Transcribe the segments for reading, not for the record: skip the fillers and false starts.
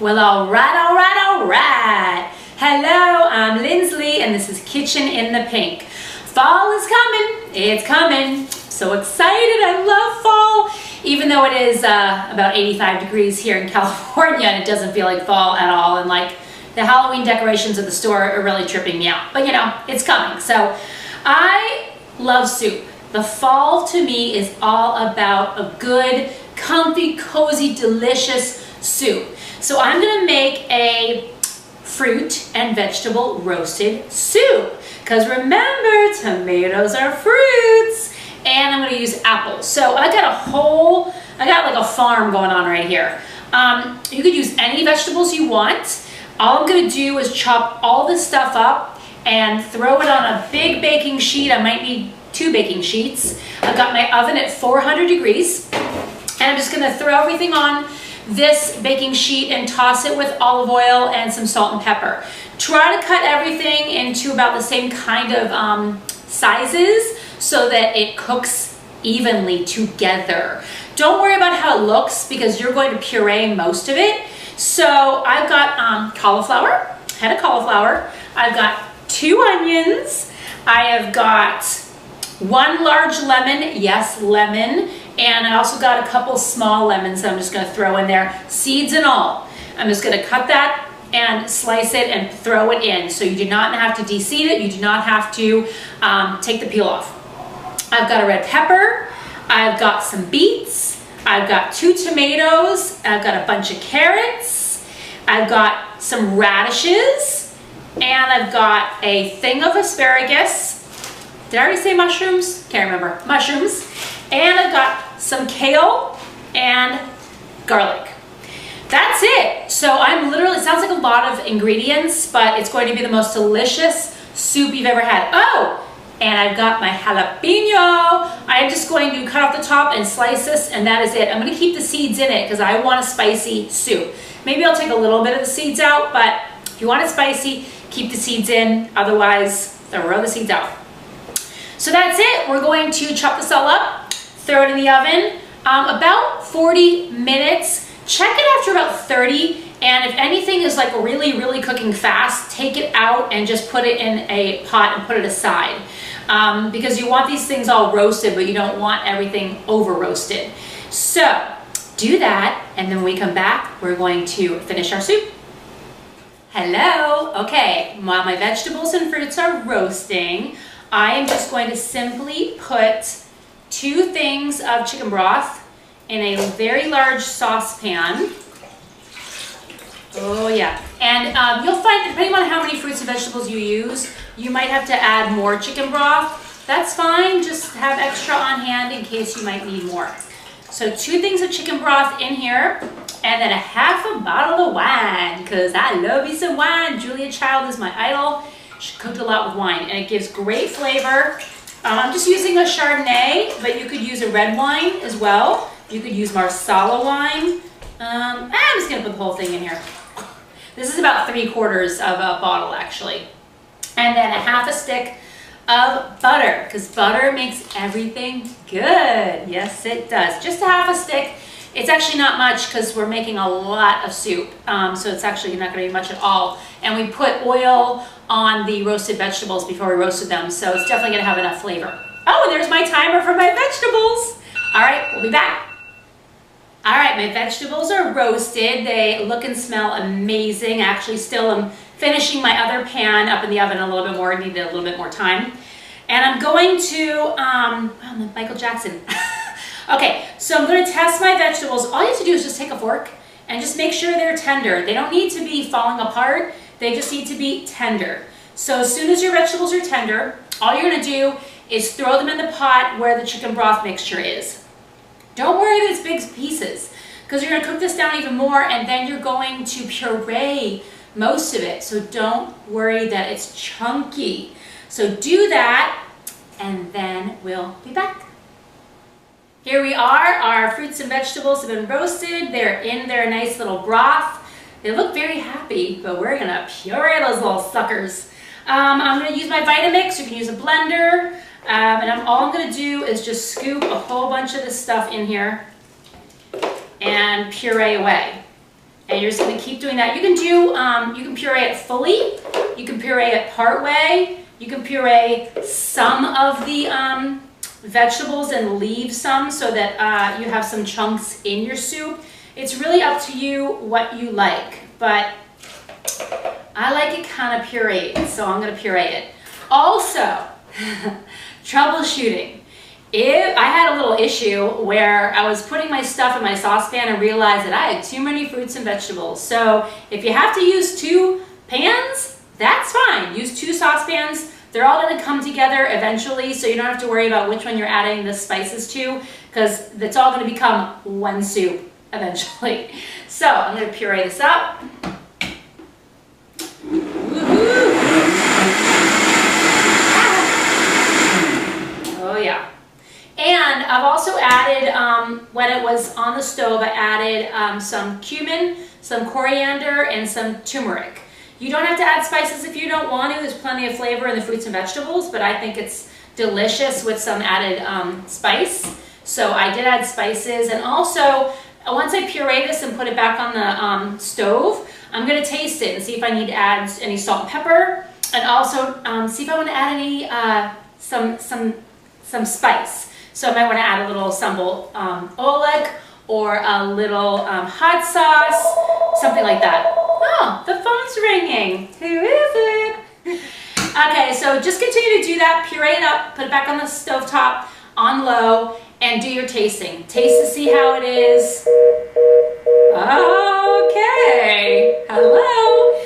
Well, all right. Hello, I'm Lindsley, and this is Kitchen in the Pink. Fall is coming. It's coming. So excited. I love fall. Even though it is about 85 degrees here in California, and it doesn't feel like fall at all. And like the Halloween decorations at the store are really tripping me out. But you know, it's coming. So I love soup. The fall to me is all about a good, comfy, cozy, delicious soup. So I'm gonna make a fruit and vegetable roasted soup. Because remember, tomatoes are fruits. And I'm gonna use apples. So I got like a farm going on right here. You could use any vegetables you want. All I'm gonna do is chop all this stuff up and throw it on a big baking sheet. I might need 2 baking sheets. I've got my oven at 400 degrees. And I'm just gonna throw everything on this baking sheet and toss it with olive oil and some salt and pepper. Try to cut everything into about the same kind of sizes so that it cooks evenly together. Don't worry about how it looks because you're going to puree most of it. So I've got cauliflower, head of cauliflower. I've got 2 onions. I have got 1 large lemon, yes, lemon. And I also got a couple small lemons that I'm just gonna throw in there, seeds and all. I'm just gonna cut that and slice it and throw it in. So you do not have to de-seed it, you do not have to take the peel off. I've got a red pepper, I've got some beets, I've got 2 tomatoes, I've got a bunch of carrots, I've got some radishes, and I've got a thing of asparagus. Did I already say mushrooms? Can't remember. Mushrooms. And I've got some kale and garlic. That's it. So I'm literally, it sounds like a lot of ingredients, but it's going to be the most delicious soup you've ever had. Oh, and I've got my jalapeno. I'm just going to cut off the top and slice this, and that is it. I'm gonna keep the seeds in it because I want a spicy soup. Maybe I'll take a little bit of the seeds out, but if you want it spicy, keep the seeds in. Otherwise, throw the seeds out. So that's it. We're going to chop this all up, throw it in the oven, about 40 minutes. Check it after about 30, and if anything is like really cooking fast, take it out and just put it in a pot and put it aside. Because you want these things all roasted, but you don't want everything over roasted. So do that, and then when we come back, we're going to finish our soup. Hello. Okay, while my vegetables and fruits are roasting, I am just going to simply put 2 things of chicken broth in a very large saucepan. Oh yeah, and you'll find, depending on how many fruits and vegetables you use, you might have to add more chicken broth. That's fine, just have extra on hand in case you might need more. So 2 things of chicken broth in here, and then a half a bottle of wine, because I love me some wine. Julia Child is my idol. She cooked a lot with wine, and it gives great flavor. I'm just using a Chardonnay, but you could use a red wine as well. You could use Marsala wine. I'm just gonna put the whole thing in here. This is about 3/4 of a bottle actually. And then a half a stick of butter, because butter makes everything good. Yes, it does. Just a half a stick. It's actually not much because we're making a lot of soup. So it's actually not gonna be much at all. And we put oil on the roasted vegetables before we roasted them. So it's definitely gonna have enough flavor. Oh, and there's my timer for my vegetables. All right, we'll be back. All right, my vegetables are roasted. They look and smell amazing. Actually, still am finishing my other pan up in the oven a little bit more. I needed a little bit more time. And I'm going to, Michael Jackson. Okay, so I'm gonna test my vegetables. All you have to do is just take a fork and just make sure they're tender. They don't need to be falling apart. They just need to be tender. So as soon as your vegetables are tender, all you're gonna do is throw them in the pot where the chicken broth mixture is. Don't worry if it's big pieces, because you're gonna cook this down even more, and then you're going to puree most of it. So don't worry that it's chunky. So do that, and then we'll be back. Here we are. Our fruits and vegetables have been roasted. They're in their nice little broth. They look very happy, but we're gonna puree those little suckers. I'm gonna use my Vitamix. You can use a blender. And all I'm gonna do is just scoop a whole bunch of this stuff in here and puree away. And you're just gonna keep doing that. You can do, you can puree it fully, you can puree it part way, you can puree some of the vegetables and leave some so that you have some chunks in your soup. It's really up to you what you like, but I like it kind of pureed, so I'm gonna puree it. Also, troubleshooting. I had a little issue where I was putting my stuff in my saucepan and realized that I had too many fruits and vegetables. So if you have to use 2 pans, that's fine. Use 2 saucepans. They're all gonna come together eventually, so you don't have to worry about which one you're adding the spices to, because it's all gonna become one soup eventually. So I'm gonna puree this up. Oh yeah. And I've also added, when it was on the stove, I added some cumin, some coriander, and some turmeric. You don't have to add spices if you don't want to. There's plenty of flavor in the fruits and vegetables, but I think it's delicious with some added spice. So I did add spices. And also, once I puree this and put it back on the stove, I'm going to taste it and see if I need to add any salt and pepper. And also see if I want to add any, some spice. So I might want to add a little sambal oelek or a little hot sauce, something like that. Oh, the phone's ringing. Who is it? Okay, so just continue to do that. Puree it up, put it back on the stovetop on low, and do your tasting. Taste to see how it is. Okay, hello.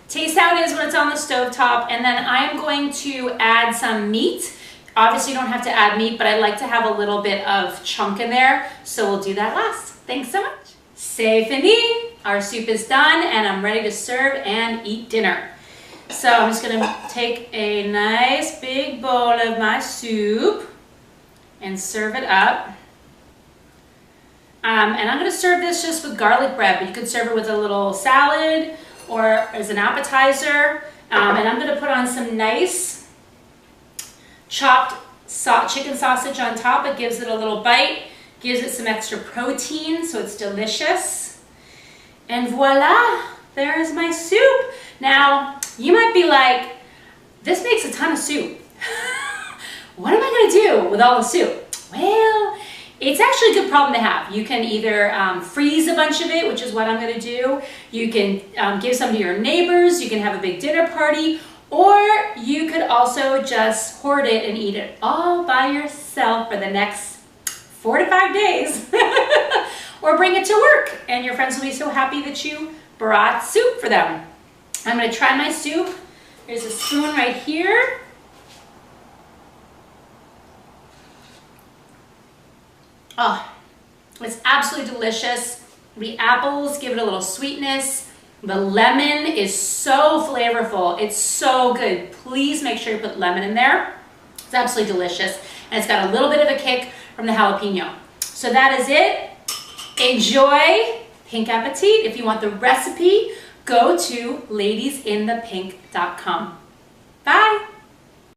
Taste how it is when it's on the stovetop, and then I'm going to add some meat. Obviously you don't have to add meat, but I like to have a little bit of chunk in there, so we'll do that last. Thanks so much. C'est fini. Our soup is done, and I'm ready to serve and eat dinner. So I'm just gonna take a nice big bowl of my soup and serve it up. And I'm gonna serve this just with garlic bread, but you could serve it with a little salad or as an appetizer. And I'm gonna put on some nice chopped chicken sausage on top. It gives it a little bite, gives it some extra protein, so it's delicious. And voila, there's my soup. Now, you might be like, this makes a ton of soup. What am I gonna do with all the soup? Well, it's actually a good problem to have. You can either freeze a bunch of it, which is what I'm gonna do. You can give some to your neighbors. You can have a big dinner party. Or you could also just hoard it and eat it all by yourself for the next 4 to 5 days. Or bring it to work, and your friends will be so happy that you brought soup for them. I'm gonna try my soup. There's a spoon right here. Oh, it's absolutely delicious. The apples give it a little sweetness. The lemon is so flavorful. It's so good. Please make sure you put lemon in there. It's absolutely delicious. And it's got a little bit of a kick from the jalapeno. So that is it. Enjoy. Pink appetit. If you want the recipe, go to ladiesinthepink.com. Bye.